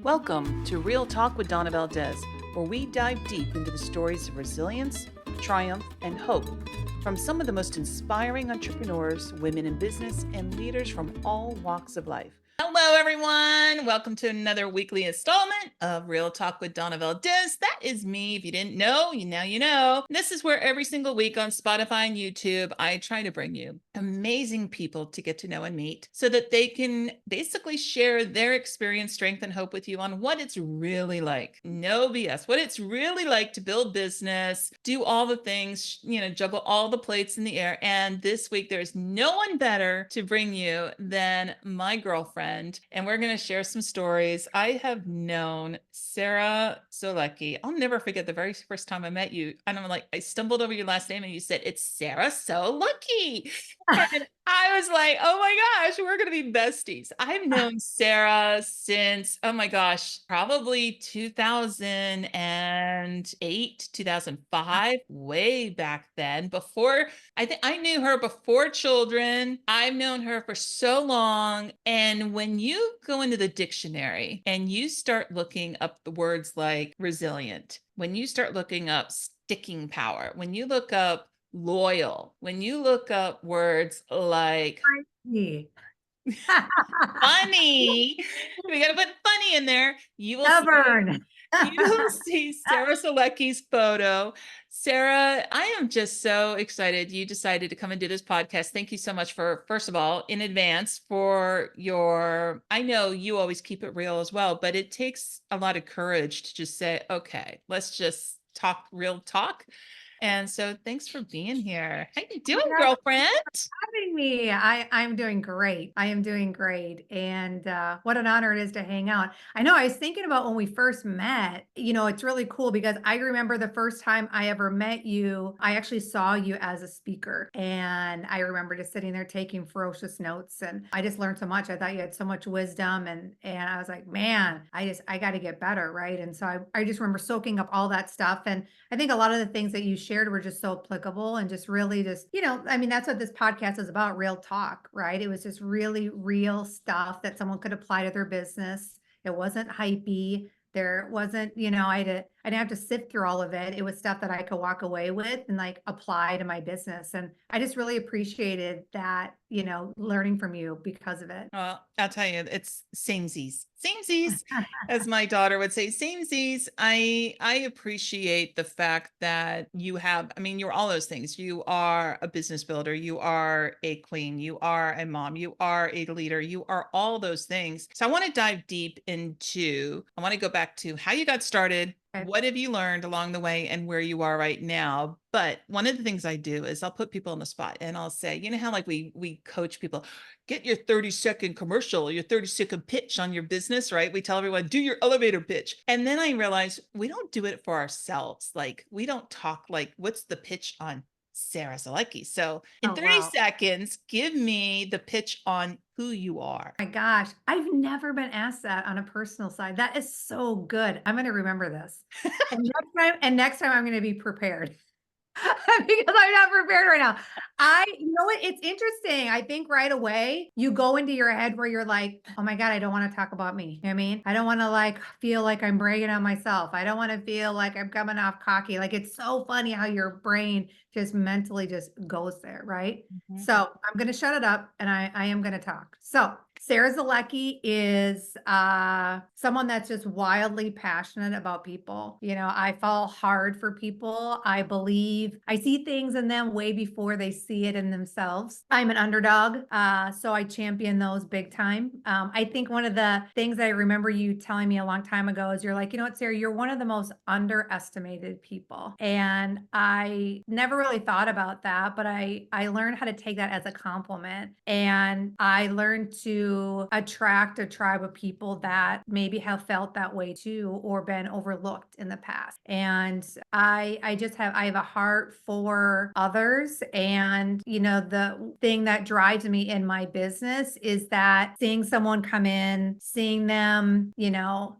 Welcome to Real Talk with Donna Valdes, where we dive deep into the stories of resilience, triumph, and hope from some of the most inspiring entrepreneurs, women in business, and leaders from all walks of life. Hello, everyone. Welcome to another weekly installment of Real Talk with Donna Valdes. That is me. If you didn't know, now you know. This is where every single week on Spotify and YouTube, I try to bring you amazing people to get to know and meet so that they can basically share their experience, strength, and hope with you on what it's really like. No BS. What it's really like to build business, do all the things, juggle all the plates in the air. And this week, there's no one better to bring you than my girlfriend. And we're going to share some stories. I have known Sarah Zolecki. I'll never forget the very first time I met you. And I'm like, I stumbled over your last name and you said, it's Sarah Zolecki. And I was like, oh my gosh, we're going to be besties. I've known Sarah since, oh my gosh, probably 2008, 2005, way back then. Before, I think I knew her before children. I've known her for so long. And when you go into the dictionary and you start looking up the words like resilient, when you start looking up sticking power, when you look up loyal, when you look up words like Funny. funny, we got to put funny in there. Stubborn. You will see Sarah Zolecki's photo. Sarah, I am just so excited you decided to come and do this podcast. Thank you so much for, first of all, in advance for I know you always keep it real as well, but it takes a lot of courage to just say, okay, let's just talk real talk. And so thanks for being here. How you doing, girlfriend? Having me. I'm doing great. I am doing great. And what an honor it is to hang out. I know I was thinking about when we first met, it's really cool because I remember the first time I ever met you, I actually saw you as a speaker. And I remember just sitting there taking ferocious notes. And I just learned so much. I thought you had so much wisdom. And I was like, man, I got to get better. Right. And so I just remember soaking up all that stuff. And I think a lot of the things that you shared were just so applicable and just really that's what this podcast is about, real talk, right? It was just really real stuff that someone could apply to their business. It wasn't hypey. There wasn't, I didn't have to sift through all of it. It was stuff that I could walk away with and like apply to my business. And I just really appreciated that, learning from you because of it. Well, I'll tell you, it's samesies, as my daughter would say, samesies. I appreciate the fact that you're all those things. You are a business builder. You are a queen. You are a mom. You are a leader. You are all those things. So I want to dive deep I want to go back to how you got started. What have you learned along the way and where you are right now? But one of the things I do is I'll put people on the spot and I'll say, you know how like we coach people, get your 30-second commercial, your 30-second pitch on your business, right? We tell everyone, do your elevator pitch. And then I realize we don't do it for ourselves. Like we don't talk like, what's the pitch on Sarah Zolecki? So in 30 seconds, give me the pitch on who you are. My gosh, I've never been asked that on a personal side. That is so good. I'm going to remember this. And next time I'm going to be prepared. Because I'm not prepared right now. You know what? It's interesting. I think right away you go into your head where you're like, oh my God, I don't want to talk about me. You know what I mean? I don't want to like feel like I'm bragging on myself. I don't want to feel like I'm coming off cocky. Like it's so funny how your brain just mentally just goes there, right? Mm-hmm. So I'm going to shut it up and I am going to talk. So Sarah Zolecki is someone that's just wildly passionate about people. I fall hard for people. I believe I see things in them way before they see it in themselves. I'm an underdog, so I champion those big time. I think one of the things I remember you telling me a long time ago is you're like, you know what, Sarah, you're one of the most underestimated people. And I never really thought about that, but I learned how to take that as a compliment. And I learned to attract a tribe of people that maybe have felt that way too, or been overlooked in the past. And I have a heart for others. And, the thing that drives me in my business is that seeing someone come in, seeing them,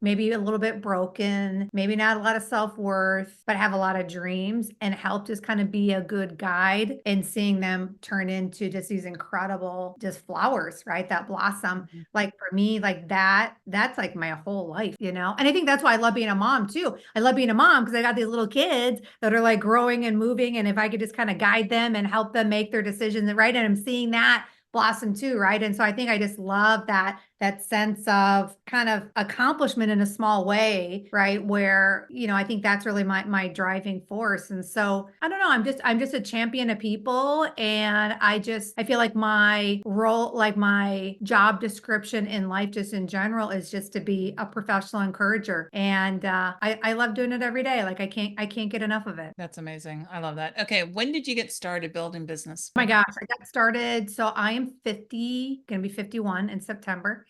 maybe a little bit broken, maybe not a lot of self-worth, but have a lot of dreams, and help just kind of be a good guide, and seeing them turn into just these incredible, just flowers, right? That blossom awesome. Mhm. Like for me, like that's like my whole life, And I think that's why I love being a mom too. I love being a mom because I got these little kids that are like growing and moving. And if I could just kind of guide them and help them make their decisions, right? And I'm seeing that blossom too, right? And so I think I just love that sense of kind of accomplishment in a small way, right? Where, I think that's really my driving force. And so I don't know, I'm just a champion of people. And I feel like my role, like my job description in life, just in general, is just to be a professional encourager. And I love doing it every day. Like I can't get enough of it. That's amazing. I love that. Okay. When did you get started building business? Oh my gosh, I got started. So I am 50, gonna be 51 in September.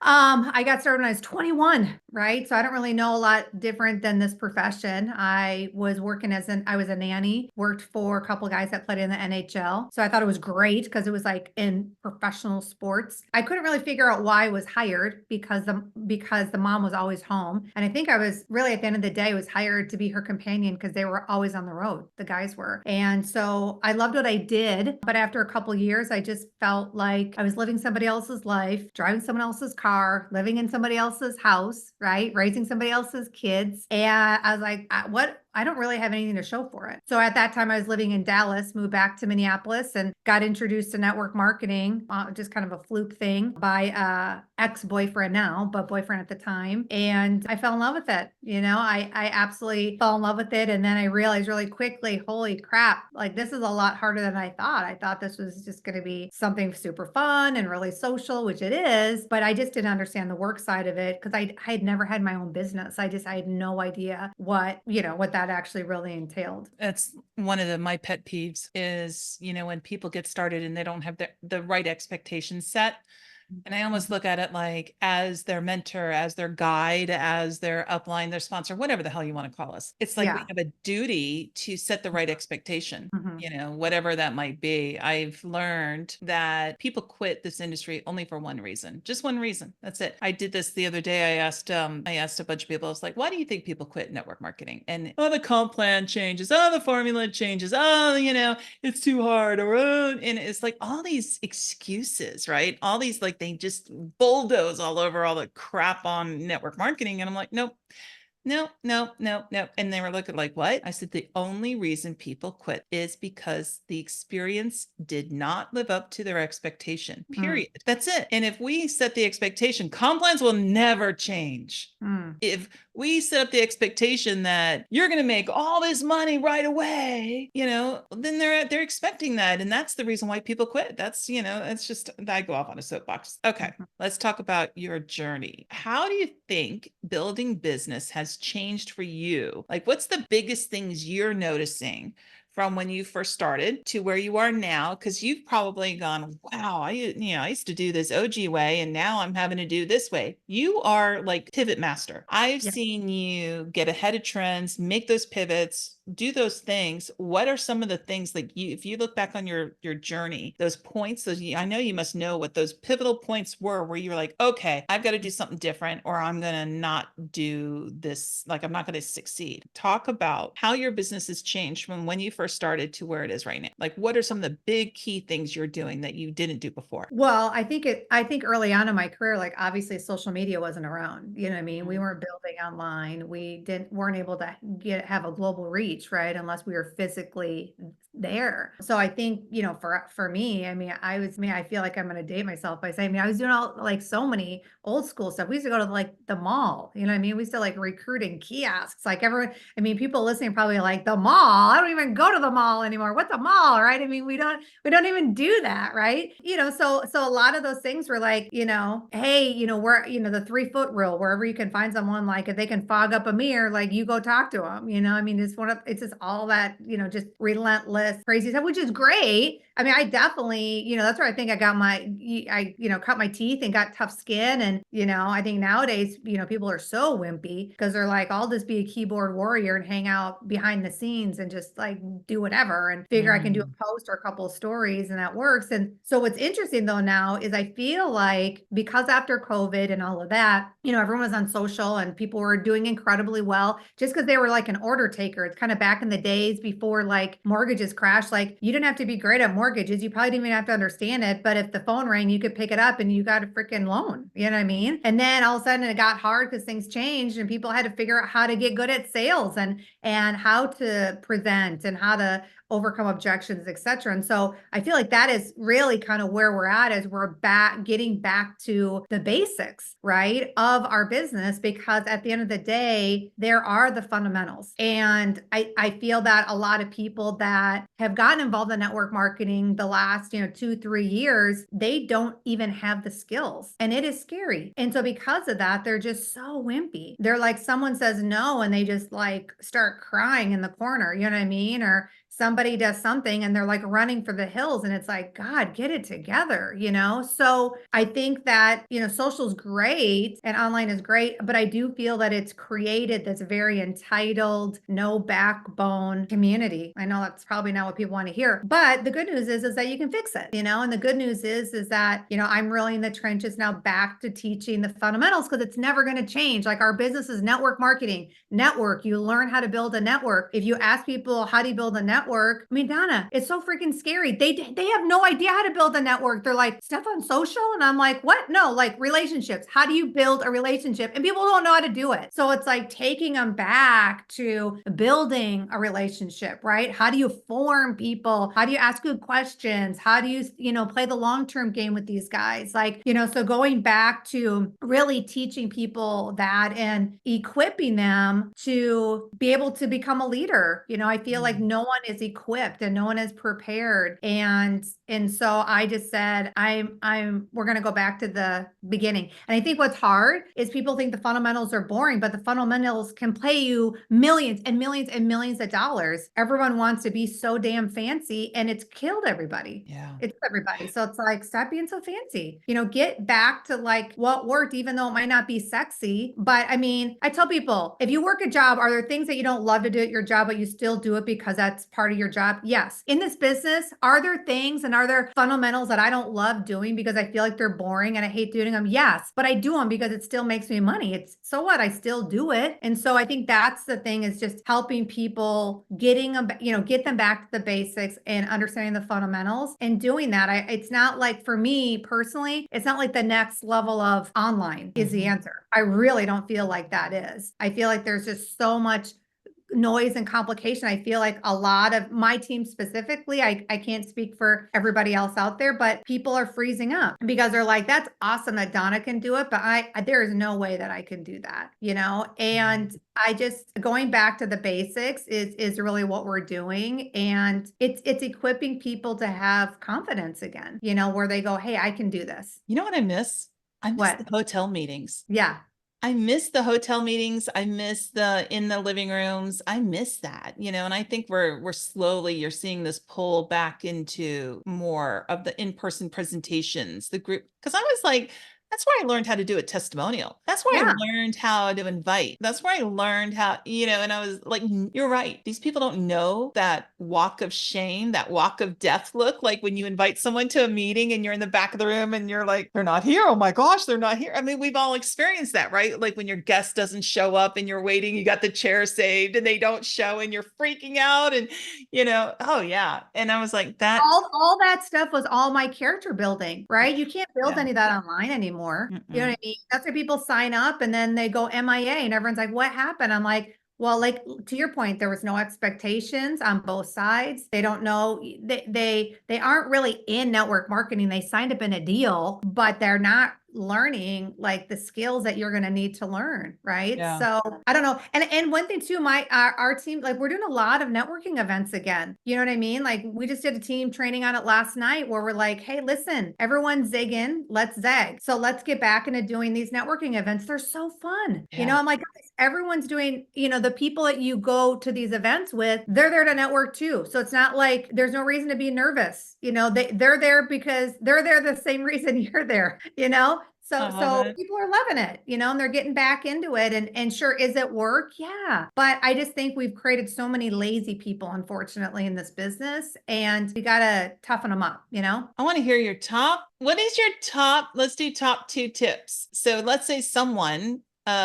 I got started when I was 21, right? So I don't really know a lot different than this profession. I was working I was a nanny, worked for a couple guys that played in the NHL. So I thought it was great because it was like in professional sports. I couldn't really figure out why I was hired because the mom was always home. And I think I was really at the end of the day was hired to be her companion because they were always on the road. The guys were. And so I loved what I did. But after a couple years, I just felt like I was living somebody else's life, driving someone else's car, living in somebody else's house, right? Raising somebody else's kids. And I was like, what? I don't really have anything to show for it. So at that time, I was living in Dallas, moved back to Minneapolis, and got introduced to network marketing, just kind of a fluke thing by ex-boyfriend now, but boyfriend at the time. And I fell in love with it. I absolutely fell in love with it. And then I realized really quickly, holy crap, like this is a lot harder than I thought. I thought this was just going to be something super fun and really social, which it is, but I just didn't understand the work side of it because I had never had my own business. I had no idea what that actually really entailed. That's one of my pet peeves is, when people get started and they don't have the right expectations set. And I almost look at it like as their mentor, as their guide, as their upline, their sponsor, whatever the hell you want to call us. It's like we Yeah. have a duty to set the right expectation, Mhm. whatever that might be. I've learned that people quit this industry only for one reason, just one reason. That's it. I did this the other day. I asked a bunch of people, I was like, why do you think people quit network marketing? And the comp plan changes, the formula changes, it's too hard, and it's like all these excuses, right? All these like they just bulldoze all over all the crap on network marketing. And I'm like, nope. No, no, no, no. And they were looking like, what? I said, the only reason people quit is because the experience did not live up to their expectation, Mm. period. That's it. And if we set the expectation, comp plans will never change. Mm. If we set up the expectation that you're going to make all this money right away, then they're expecting that. And that's the reason why people quit. That's, it's just, I go off on a soapbox. Okay. Mhm. Let's talk about your journey. How do you think building business has changed for you? Like, what's the biggest things you're noticing from when you first started to where you are now? Because you've probably gone, wow, I used to do this OG way and now I'm having to do this way. You are like pivot master. I've Yeah. seen you get ahead of trends, make those pivots, do those things. What are some of the things like if you look back on your journey, those points, I know you must know what those pivotal points were where you're like, okay, I've got to do something different or I'm going to not do this. Like I'm not going to succeed. Talk about how your business has changed from when you first started to where it is right now. Like what are some of the big key things you're doing that you didn't do before? Well, I think early on in my career, like obviously social media wasn't around. You know what I mean? We weren't building online. We weren't able to have a global reach, right? Unless we were physically there. So I think, for me, I feel like I'm going to date myself by saying, I was doing all like so many old school stuff. We used to go to like the mall, you know what I mean? We used to like recruiting kiosks, like everyone, people listening probably like the mall. I don't even go to the mall anymore. What's a mall, right? We don't even do that, right? So a lot of those things were like, hey, we're, the 3-foot rule, wherever you can find someone, like if they can fog up a mirror, like you go talk to them, it's just all that, just relentless crazy stuff, which is great. I definitely, that's where I think I got cut my teeth and got tough skin. And, I think nowadays, people are so wimpy because they're like, I'll just be a keyboard warrior and hang out behind the scenes and just like do whatever and figure I can do a post or a couple of stories and that works. And so what's interesting though now is I feel like because after COVID and all of that, everyone was on social and people were doing incredibly well just because they were like an order taker. It's kind of back in the days before like mortgages crashed, like you didn't have to be great at mortgages. You probably didn't even have to understand it. But if the phone rang, you could pick it up and you got a freaking loan. You know what I mean? And then all of a sudden it got hard because things changed and people had to figure out how to get good at sales and how to present and how to overcome objections, et cetera. And so I feel like that is really kind of where we're at, is we're getting back to the basics, right, of our business, because at the end of the day, there are the fundamentals. And I feel that a lot of people that have gotten involved in network marketing the last, 2-3 years, they don't even have the skills, and it is scary. And so because of that, they're just so wimpy. They're like, someone says no and they just like start crying in the corner, you know what I mean? Or somebody does something and they're like running for the hills, and it's like, God, get it together, So I think that, social is great and online is great, but I do feel that it's created this very entitled, no backbone community. I know that's probably not what people want to hear, but the good news is that you can fix it, and the good news is that, I'm really in the trenches now, back to teaching the fundamentals, because it's never going to change. Like, our business is network marketing. You learn how to build a network. If you ask people, how do you build a network? I mean, Donna, it's so freaking scary. They have no idea how to build a network. They're like, stuff on social. And I'm like, what? No, like relationships. How do you build a relationship? And people don't know how to do it. So it's like taking them back to building a relationship, right? How do you form people? How do you ask good questions? How do you, play the long-term game with these guys? Like, so going back to really teaching people that and equipping them to be able to become a leader. I feel like no one is equipped and no one is prepared. And so I just said, we're going to go back to the beginning. And I think what's hard is people think the fundamentals are boring, but the fundamentals can pay you millions and millions and millions of dollars. Everyone wants to be so damn fancy, and it's killed everybody. Yeah. It's everybody. So it's like, stop being so fancy, get back to like what worked, even though it might not be sexy. But I mean, I tell people, if you work a job, are there things that you don't love to do at your job, but you still do it because that's part of your job? Yes. In this business, are there things and are there fundamentals that I don't love doing because I feel like they're boring and I hate doing them? Yes. But I do them because it still makes me money. It's so what? I still do it. And so I think that's the thing, is just helping people, getting them, get them back to the basics and understanding the fundamentals and doing that. It's not like, for me personally, it's not like the next level of online is the answer. I really don't feel like that is. I feel like there's just so much noise and complication. I feel like a lot of my team specifically, I can't speak for everybody else out there, but people are freezing up because they're like, that's awesome that Donna can do it, but there is no way that I can do that, and I just, going back to the basics is really what we're doing. And it's equipping people to have confidence again, where they go, hey, I can do this. You know what I miss? I miss What? the hotel meetings. Yeah. I miss the hotel meetings. I miss the in the living rooms. I miss that, and I think we're slowly, you're seeing this pull back into more of the in-person presentations, the group. Because I was like, that's where I learned how to do a testimonial. That's where I Yeah. learned how to invite. That's where I learned how, and I was like, you're right. These people don't know that walk of shame, that walk of death look, like when you invite someone to a meeting and you're in the back of the room and you're like, they're not here. Oh my gosh, they're not here. I mean, we've all experienced that, right? Like when your guest doesn't show up and you're waiting, you got the chair saved and they don't show and you're freaking out and, oh yeah. And I was like, that. All that stuff was all my character building, right? You can't build Yeah. any of that online anymore. You know what I mean? That's why people sign up and then they go MIA and everyone's like, what happened? I'm like, well, like, to your point, there was no expectations on both sides. They don't know, they aren't really in network marketing. They signed up in a deal, but they're not learning like the skills that you're going to need to learn, right? Yeah. So I don't know. And one thing too, our team, like, we're doing a lot of networking events again. You know what I mean? Like, we just did a team training on it last night where we're like, hey, listen, everyone's zigging, let's zag. So let's get back into doing these networking events. They're so fun. Yeah. I'm like, guys, everyone's doing, the people that you go to these events with, they're there to network too. So it's not like there's no reason to be nervous. They're there because they're there the same reason you're there, So people are loving it, and they're getting back into it. And sure, is it work? Yeah. But I just think we've created so many lazy people, unfortunately, in this business, and we got to toughen them up, I want to hear your top. What is your top? Let's do top 2 tips. So let's say someone,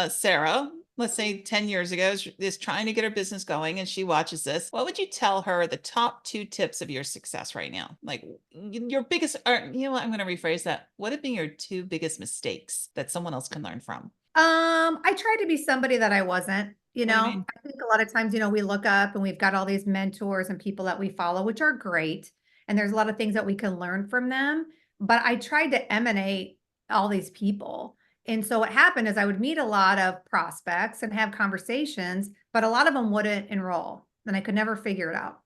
Sarah, let's say 10 years ago, is trying to get her business going and she watches this, what would you tell her are the top 2 tips of your success right now? Like your biggest, or you know what, I'm going to rephrase that. What have been your 2 biggest mistakes that someone else can learn from? I tried to be somebody that I wasn't, What do you mean? I think a lot of times, we look up and we've got all these mentors and people that we follow, which are great. And there's a lot of things that we can learn from them. But I tried to emanate all these people. And so what happened is I would meet a lot of prospects and have conversations, but a lot of them wouldn't enroll. And I could never figure it out.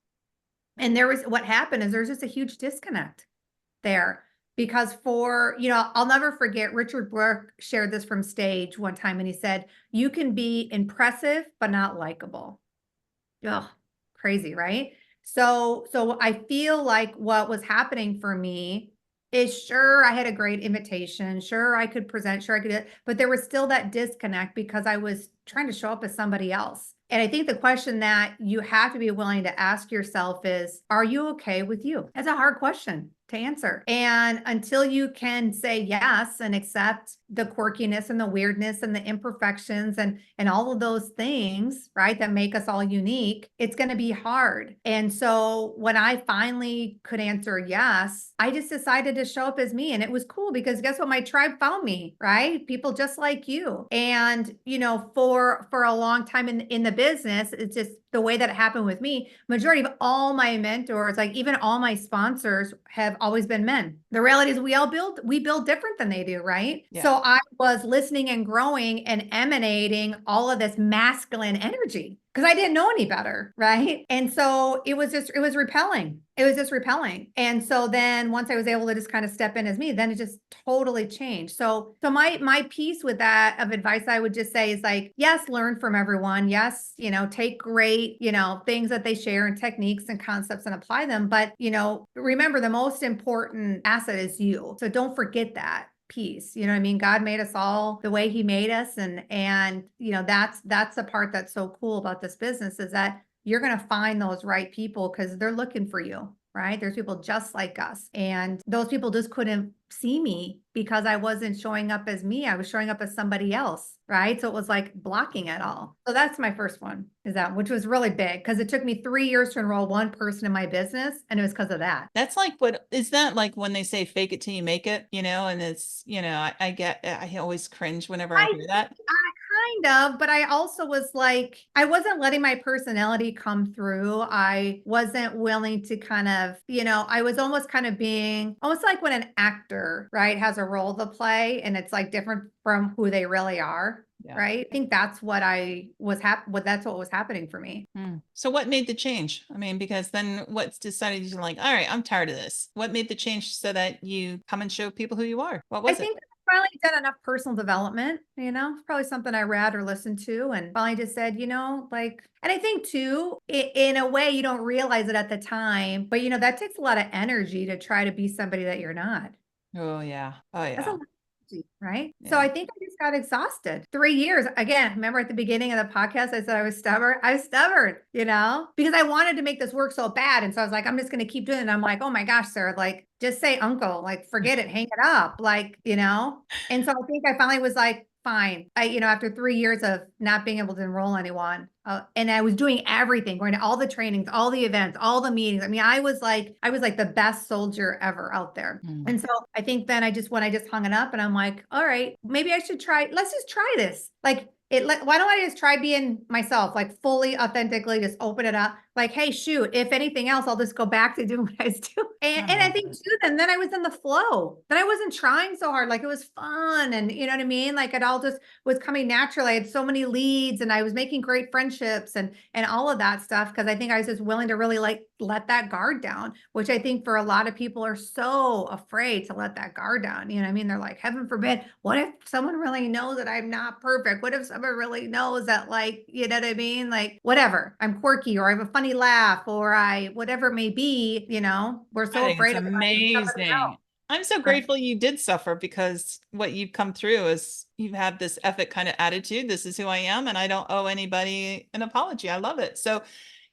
And what happened is there's just a huge disconnect there because I'll never forget Richard Burke shared this from stage one time and he said, you can be impressive, but not likable. Ugh, crazy, right? So I feel like what was happening for me is sure I had a great invitation, sure I could present, sure I could do it, but there was still that disconnect because I was trying to show up as somebody else. And I think the question that you have to be willing to ask yourself is, are you okay with you? That's a hard question to answer. And until you can say yes and accept the quirkiness and the weirdness and the imperfections and all of those things, right, that make us all unique, it's going to be hard. And so when I finally could answer yes, I just decided to show up as me. And it was cool because guess what? My tribe found me, right? People just like you. And, for a long time in the business, it's just the way that it happened with me. Majority of all my mentors, like even all my sponsors, have always been men. The reality is we build different than they do, right? Yeah. So I was listening and growing and emanating all of this masculine energy because I didn't know any better, right? And so it was repelling. It was just repelling. And so then once I was able to just kind of step in as me, then it just totally changed. So my piece with that of advice I would just say is like, yes, learn from everyone. Yes, take great, things that they share and techniques and concepts and apply them. But, remember the most important asset is you. So don't forget that piece. You know what I mean? God made us all the way he made us. And that's the part that's so cool about this business is that you're going to find those right people because they're looking for you, right? There's people just like us. And those people just couldn't see me because I wasn't showing up as me. I was showing up as somebody else, right? So it was like blocking it all. So that's my first one which was really big because it took me 3 years to enroll one person in my business. And it was because of that. That's like, what is that like when they say fake it till you make it, and it's, I always cringe whenever I hear that. Kind of, but I also was like, I wasn't letting my personality come through. I wasn't willing to kind of, I was almost kind of being almost like when an actor, right, has a role to play and it's like different from who they really are. Yeah. Right. I think that's what that's what was happening for me. So what made the change? I mean, because then what's decided you're like, all right, I'm tired of this. What made the change so that you come and show people who you are? What was it? I think finally done enough personal development, it's probably something I read or listened to and finally just said, and I think too, in a way you don't realize it at the time, but that takes a lot of energy to try to be somebody that you're not. Oh yeah. Oh yeah. That's a lot of energy, right? Yeah. So I think I just got exhausted. 3 years. Again, remember at the beginning of the podcast, I said I was stubborn. I was stubborn, because I wanted to make this work so bad. And so I was like, I'm just going to keep doing it. And I'm like, oh my gosh, Sarah, like, just say uncle, like, forget it, hang it up. Like, and so I think I finally was like, fine. After 3 years of not being able to enroll anyone, and I was doing everything, going to all the trainings, all the events, all the meetings. I mean, I was like the best soldier ever out there. And so I think then when I just hung it up and I'm like, all right, maybe I should let's just try this. Like, why don't I just try being myself, like fully, authentically, just open it up. Like, hey, shoot, if anything else, I'll just go back to doing what I was doing. And I think too, then I was in the flow. Then I wasn't trying so hard. Like it was fun. And you know what I mean? Like it all just was coming naturally. I had so many leads and I was making great friendships and all of that stuff. Cause I think I was just willing to really like let that guard down, which I think for a lot of people are so afraid to let that guard down. You know what I mean? They're like, heaven forbid, what if someone really knows that I'm not perfect? What if someone really knows that, like, you know what I mean? Like, whatever, I'm quirky or I have a funny laugh or whatever it may be, we're so afraid of amazing. I'm so grateful you did suffer because what you've come through is you've had this ethic kind of attitude. This is who I am and I don't owe anybody an apology. I love it. So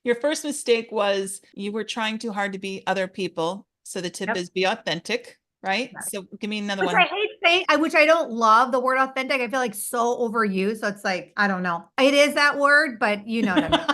your first mistake was you were trying too hard to be other people. So the tip is be authentic, right? So give me another one. I hate saying, which I don't love the word authentic. I feel like so overused. So it's like, I don't know. It is that word, but you know what I mean.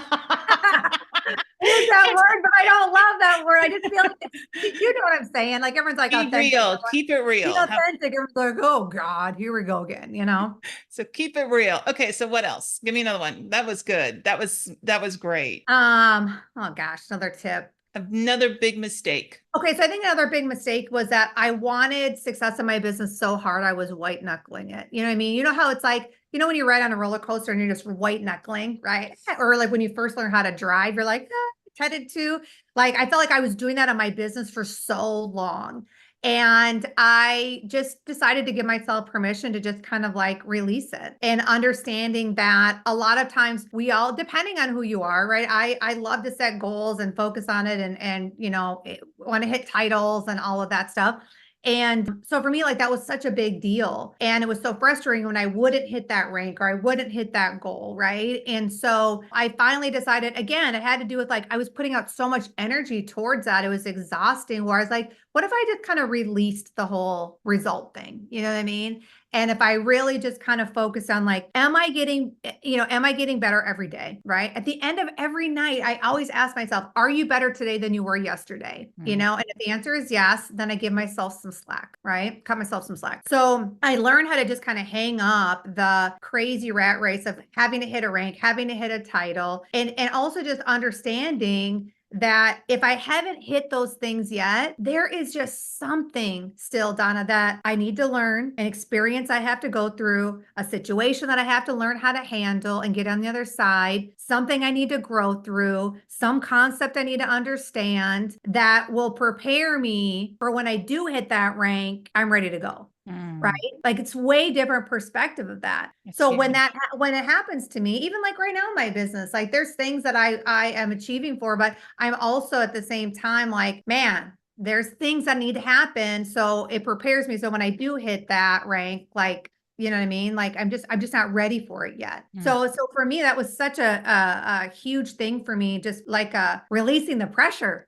It is that word, but I don't love that word. I just feel like you know what I'm saying. Like everyone's like Be authentic. real. Keep it Be real. authentic. Everyone's like, oh God, here we go again, you know? So keep it real. Okay, so what else? Give me another one. That was good. That was great. Oh gosh, another tip. Another big mistake. Okay, so I think another big mistake was that I wanted success in my business so hard I was white knuckling it. You know what I mean? You know how it's like, you know, when you ride on a roller coaster and you're just white knuckling, right? Or like when you first learn how to drive, you're like, headed to. Like I felt like I was doing that on my business for so long. And I just decided to give myself permission to just kind of like release it and understanding that a lot of times we all, depending on who you are, right? I love to set goals and focus on it and you know, want to hit titles and all of that stuff. And so for me, like that was such a big deal. And it was so frustrating when I wouldn't hit that rank or I wouldn't hit that goal. Right. And so I finally decided again, it had to do with like I was putting out so much energy towards that. It was exhausting where I was like, what if I just kind of released the whole result thing? You know what I mean? And if I really just kind of focus on like, am I getting, am I getting better every day? Right. At the end of every night, I always ask myself, are you better today than you were yesterday? You know, and if the answer is yes, then I give myself some slack, right? Cut myself some slack. So I learned how to just kind of hang up the crazy rat race of having to hit a rank, having to hit a title, and also just understanding that if I haven't hit those things yet, there is just something still, Donna, that I need to learn, an experience I have to go through, a situation that I have to learn how to handle and get on the other side, something I need to grow through, some concept I need to understand that will prepare me for when I do hit that rank, I'm ready to go. Right. Like it's way different perspective of that. So when it happens to me, even like right now in my business, like there's things that I am achieving for, but I'm also at the same time like, man, there's things that need to happen. So it prepares me. So when I do hit that rank, like, you know what I mean? Like I'm just not ready for it yet. So for me, that was such a huge thing for me, just like releasing the pressure.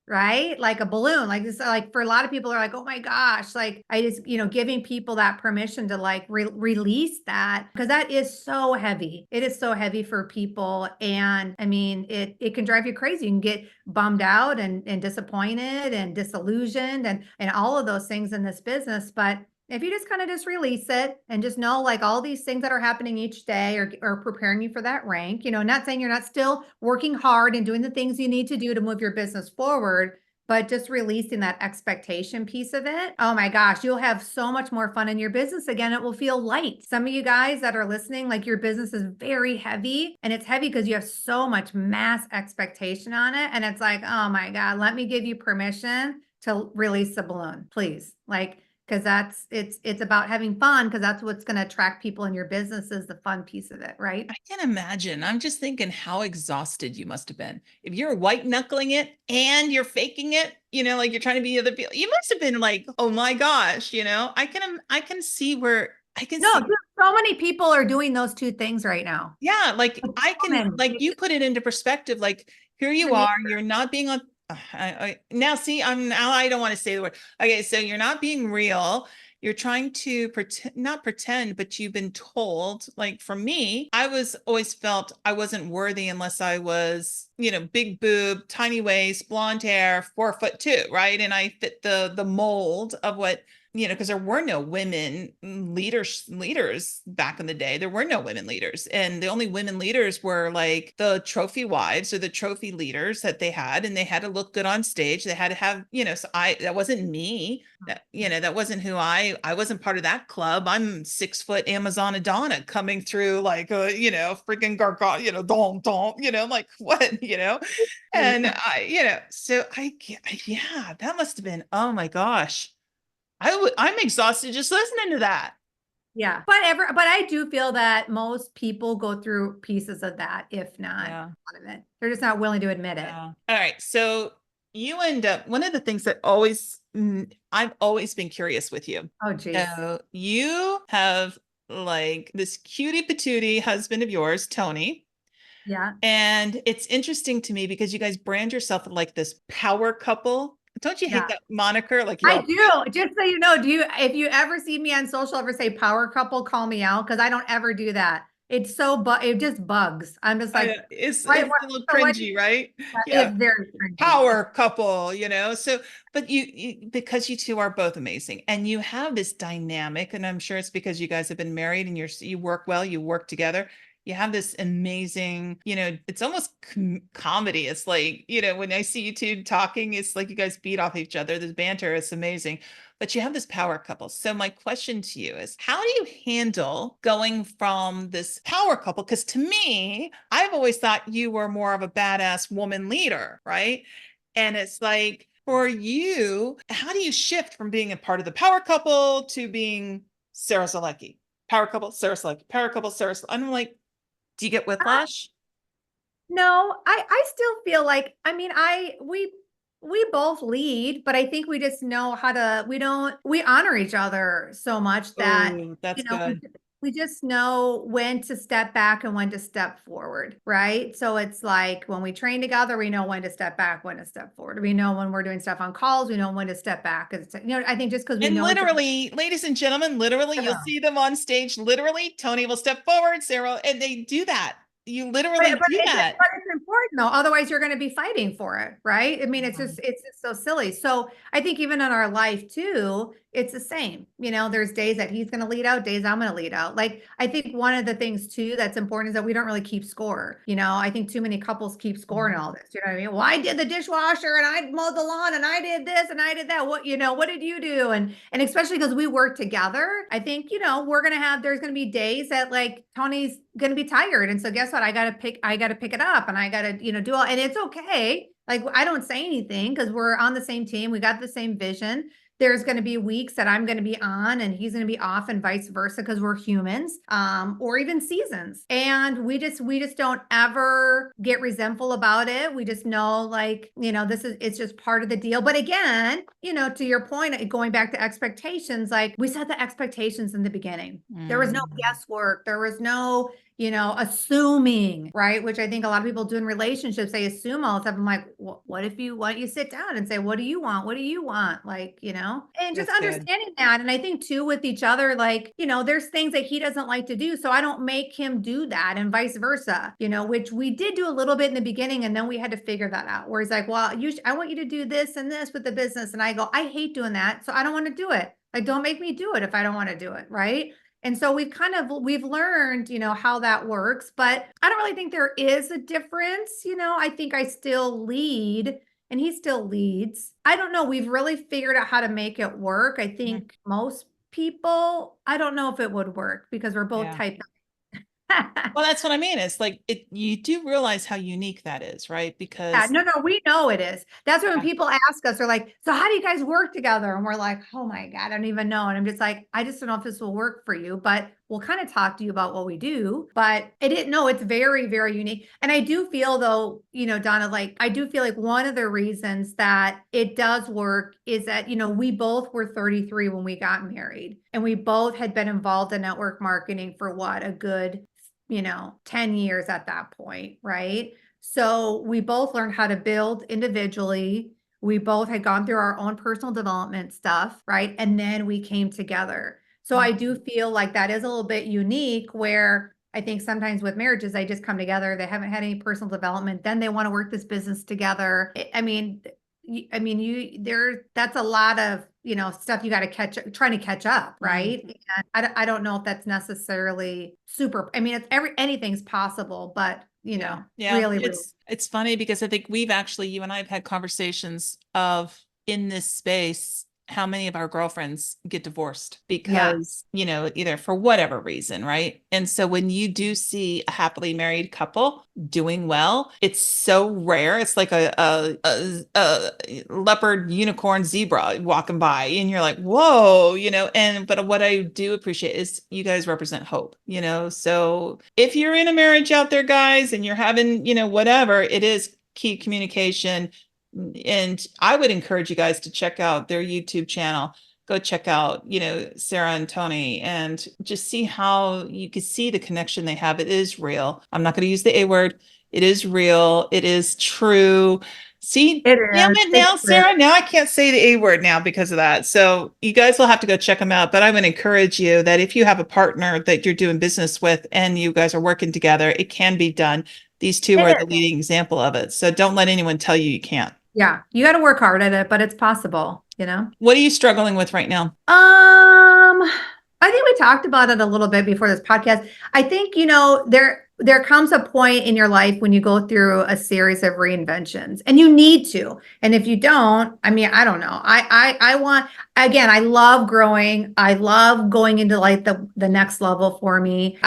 Right? Like a balloon, like this, like for a lot of people are like, oh my gosh, like I just, giving people that permission to like release that because that is so heavy. It is so heavy for people. And I mean, it can drive you crazy. You can get bummed out and disappointed and disillusioned and all of those things in this business. But if you just kind of just release it and just know like all these things that are happening each day are preparing you for that rank, not saying you're not still working hard and doing the things you need to do to move your business forward, but just releasing that expectation piece of it. Oh my gosh, you'll have so much more fun in your business again. It will feel light. Some of you guys that are listening, like your business is very heavy and it's heavy because you have so much mass expectation on it. And it's like, oh my God, let me give you permission to release the balloon, please. Like, because it's about having fun because that's what's going to attract people in your business is the fun piece of it, right? I can imagine. I'm just thinking how exhausted you must have been. If you're white knuckling it and you're faking it, like you're trying to be other people, you must have been like, oh my gosh, I can see where I can No, see. so many people are doing those two things right now. Yeah, like I can, like you put it into perspective. Like here you are, you're not being on. Now see, I don't want to say the word. Okay, so you're not being real. You're trying to pretend, not pretend, but you've been told, like for me, I was always felt I wasn't worthy unless I was, big boob, tiny waist, blonde hair, 4'2", right? And I fit the mold of what, because there were no women leaders back in the day. There were no women leaders. And the only women leaders were like the trophy wives or the trophy leaders that they had, and they had to look good on stage. They had to have, so that wasn't me. That wasn't who I wasn't part of that club. I'm 6 foot Amazon Donna coming through like, freaking gargoyle, don't, like what, and yeah, that must've been, oh my gosh. I'm exhausted just listening to that. Yeah. But I do feel that most people go through pieces of that, if not a lot of it. They're just not willing to admit it. All right. So you end up, one of the things that I've always been curious with you. Oh, geez. So you have like this cutie patootie husband of yours, Tony. Yeah. And it's interesting to me because you guys brand yourself like this power couple. Don't you hate Yeah. that moniker? Like you're I all, do. Just so you know, if you ever see me on social ever say power couple, call me out because I don't ever do that. It's it just bugs. I'm just like, why, it's what, a little so what, cringy, right? it's Yeah. very cringy. Power couple, so, but because you two are both amazing and you have this dynamic, and I'm sure it's because you guys have been married and you work well, you work together. You have this amazing, it's almost comedy. It's like, when I see you two talking, it's like you guys beat off each other. This banter is amazing, but you have this power couple. So my question to you is, how do you handle going from this power couple? Because to me, I've always thought you were more of a badass woman leader, right? And it's like, for you, how do you shift from being a part of the power couple to being Sarah Zolecki? Power couple, Sarah Zolecki, power couple, Sarah Zolecki. I'm like, do you get whiplash? No, I still feel like, I mean, we both lead, but I think we just know how to, we honor each other so much that, Oh, that's you know, we, good. we just know when to step back and when to step forward, right? So it's like when we train together, we know when to step back, when to step forward. We know when we're doing stuff on calls, we know when to step back. I think just because we And know each other. literally, ladies and gentlemen, literally, you'll see them on stage. Literally, Tony will step forward, Sarah, and they do that. You literally do that. But it's important though. Otherwise, you're going to be fighting for it, right? I mean, Mhm. it's just so silly. So I think even in our life too, it's the same. There's days that he's going to lead out, days I'm going to lead out. Like I think one of the things too that's important is that we don't really keep score. I think too many couples keep score in all this. You know what I mean? Well, I did the dishwasher and I mowed the lawn and I did this and I did that. What did you do? And especially because we work together, I think there's gonna be days that like Tony's gonna be tired. And so guess what? I gotta pick it up and I gotta, do all, and it's okay. Like I don't say anything because we're on the same team. We got the same vision. There's going to be weeks that I'm going to be on and he's going to be off and vice versa because we're humans, or even seasons. And we just don't ever get resentful about it. We just know like, it's just part of the deal. But again, to your point, going back to expectations, like we set the expectations in the beginning. There was no Mm. guesswork. There was no assuming, right? Which I think a lot of people do in relationships, they assume all the stuff. I'm like, what if you want you sit down and say, what do you want? What do you want? Like, and just That's good. understanding that. And I think too, with each other, like, there's things that he doesn't like to do. So I don't make him do that and vice versa, which we did do a little bit in the beginning. And then we had to figure that out where he's like, well, I want you to do this and this with the business. And I go, I hate doing that. So I don't want to do it. Like, don't make me do it if I don't want to do it. Right. And so we've learned, how that works, but I don't really think there is a difference. I think I still lead and he still leads. I don't know. We've really figured out how to make it work. I Mhm. think most people, I don't know if it would work because we're both Yeah. type. Well, that's what I mean. It's like you do realize how unique that is, right? Yeah, Because no, no, we know it is. That's when yeah, people ask us, they're like, so how do you guys work together? And we're like, oh my God, I don't even know. And I'm just like, I just don't know if this will work for you, but we'll kind of talk to you about what we do. But I didn't know it's very, very unique. And I do feel though, Donna, like I do feel like one of the reasons that it does work is that, we both were 33 when we got married and we both had been involved in network marketing for what, a good, 10 years at that point, right? So we both learned how to build individually. We both had gone through our own personal development stuff, right? And then we came together. So I do feel like that is a little bit unique where I think sometimes with marriages, they just come together, they haven't had any personal development, then they want to work this business together. That's a lot of, stuff you got to trying to catch up, Mm. right? And I don't know if that's necessarily super. I mean, anything's possible, but Yeah. Yeah. really, really. It's funny because I think you and I have had conversations of in this space, how many of our girlfriends get divorced Yeah. because, either for whatever reason, right? And so when you do see a happily married couple doing well, it's so rare. It's like a leopard, unicorn, zebra walking by, and you're like, whoa, but what I do appreciate is you guys represent hope, So if you're in a marriage out there, guys, and you're having, whatever, it is key communication. And I would encourage you guys to check out their YouTube channel. Go check out, Sarah and Tony and just see how you can see the connection they have. It is real. I'm not going to use the A word. It is real. It is true. See, It damn is. it It's now, true. Sarah. Now I can't say the A word now because of that. So you guys will have to go check them out. But I would encourage you that if you have a partner that you're doing business with and you guys are working together, it can be done. These two It are the is. leading example of it. So don't let anyone tell you you can't. Yeah. You got to work hard at it, but it's possible, you know? What are you struggling with right now? I think we talked about it a little bit before this podcast. I think, there comes a point in your life when you go through a series of reinventions and you need to. And if you don't, I mean, I don't know. I want, again, I love growing. I love going into like the next level for me.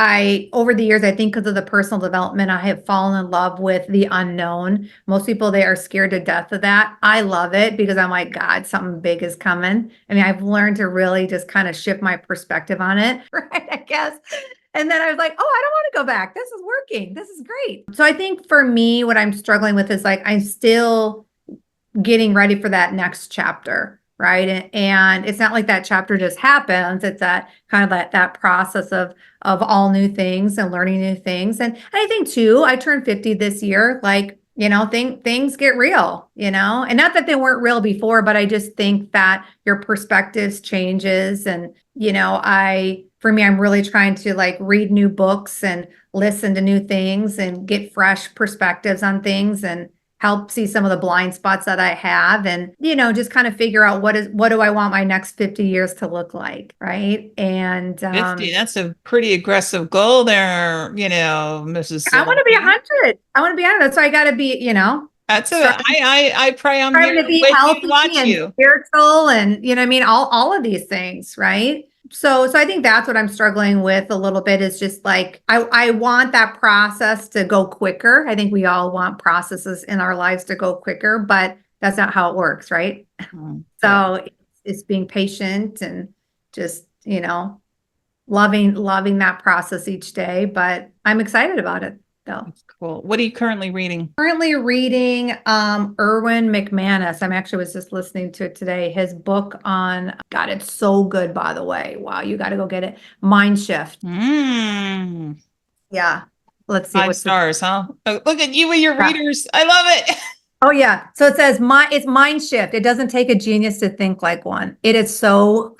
Over the years, I think because of the personal development, I have fallen in love with the unknown. Most people, they are scared to death of that. I love it because I'm like, God, something big is coming. I mean, I've learned to really just kind of shift my perspective on it, right? I guess. And then I was like, oh, I don't want to go back. This is working. This is great. So I think for me, what I'm struggling with is like, I'm still getting ready for that next chapter. Right. And it's not like that chapter just happens. It's that kind of that process of all new things and learning new things. And I think too, I turned 50 this year. Like, things get real, and not that they weren't real before, but I just think that your perspectives changes. And, for me, I'm really trying to like read new books and listen to new things and get fresh perspectives on things and help see some of the blind spots that I have and, just kind of figure out what do I want my next 50 years to look like. Right. And, 50. That's a pretty aggressive goal there, Mrs. I want to be Zolecki. 100. I want to be 100. So I got to be, That's striving I pray I'm here striving to be with you to healthy watch and you. spiritual and I mean all of these things, right? So I think that's what I'm struggling with a little bit is just like I want that process to go quicker. I think we all want processes in our lives to go quicker, but that's not how it works, right? Yeah. So it's being patient and just, loving that process each day, but I'm excited about it though. That's cool. What are you currently reading? Currently reading Erwin McManus. I'm actually was just listening to it today. His book on God, it's so good, by the way. Wow, you got to go get it. Mind Shift. Mm, Yeah. Let's see five what's the stars, huh? Oh, look at you and your yeah. readers. I love it. Oh yeah. So it says it's Mind Shift. It doesn't take a genius to think like one. It is so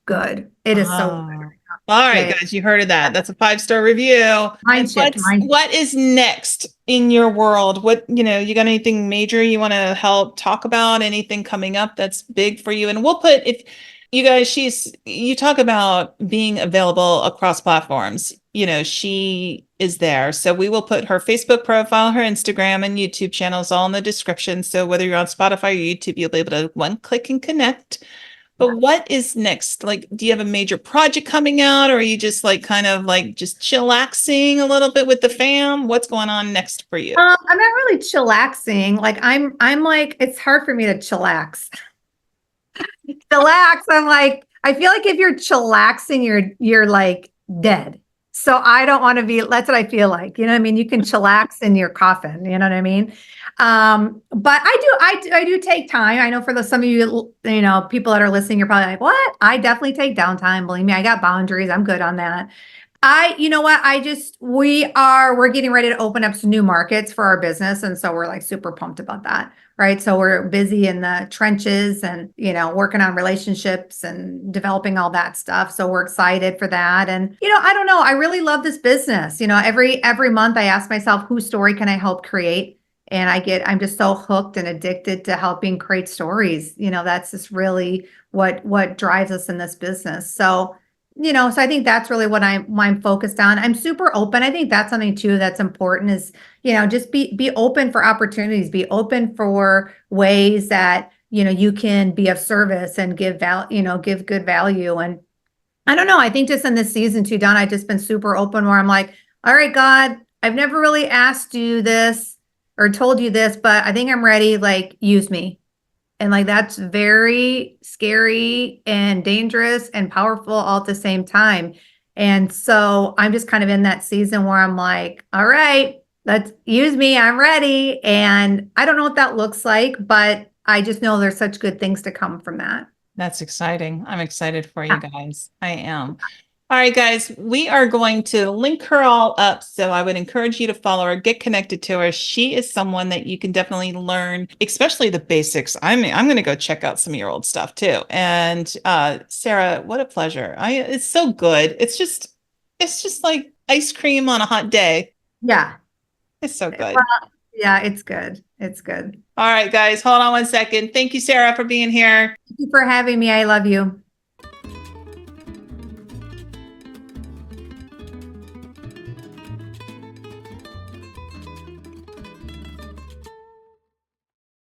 good. It is so good. Oh. All right, Yeah, guys, you heard of that. That's a 5-star review. And Mind Shift. what is next in your world? What, you got anything major you want to help talk about? Anything coming up that's big for you? And we'll put if you guys, you talk about being available across platforms. She is there. So we will put her Facebook profile, her Instagram and YouTube channels all in the description. So whether you're on Spotify or YouTube, you'll be able to one click and connect. But what is next? Like, do you have a major project coming out, or are you just like kind of like just chillaxing a little bit with the fam? What's going on next for you? I'm not really chillaxing. Like I'm like, it's hard for me to chillax. Chillax. I'm like, I feel like if you're chillaxing, you're like dead. So I don't want to be, that's what I feel like. You know what I mean? You can chillax in your coffin, you know what I mean? But I do take time. I know for some of you, people that are listening, you're probably like, what? I definitely take downtime. Believe me, I got boundaries. I'm good on that. You know what? We're getting ready to open up some new markets for our business. And so we're like super pumped about that. Right. So we're busy in the trenches and, working on relationships and developing all that stuff. So we're excited for that. And, I don't know, I really love this business. Every month I ask myself, whose story can I help create? And I'm just so hooked and addicted to helping create stories. That's just really what drives us in this business. So I think that's really what I'm focused on. I'm super open. I think that's something too that's important is, just be open for opportunities, be open for ways that, you can be of service and give give good value. And I don't know, I think just in this season too, Donna, I've just been super open where I'm like, all right, God, I've never really asked you this or told you this, but I think I'm ready. Like, use me. And like that's very scary and dangerous and powerful all at the same time. And so I'm just kind of in that season where I'm like, all right, let's use me. I'm ready. And I don't know what that looks like, but I just know there's such good things to come from that. That's exciting. I'm excited for you guys. I am. All right, guys, we are going to link her all up. So I would encourage you to follow her, get connected to her. She is someone that you can definitely learn, especially the basics. I'm going to go check out some of your old stuff too. And Sarah, what a pleasure. It's so good. It's just like ice cream on a hot day. Yeah. It's so good. Well, yeah, it's good. It's good. All right, guys, hold on one second. Thank you, Sarah, for being here. Thank you for having me. I love you.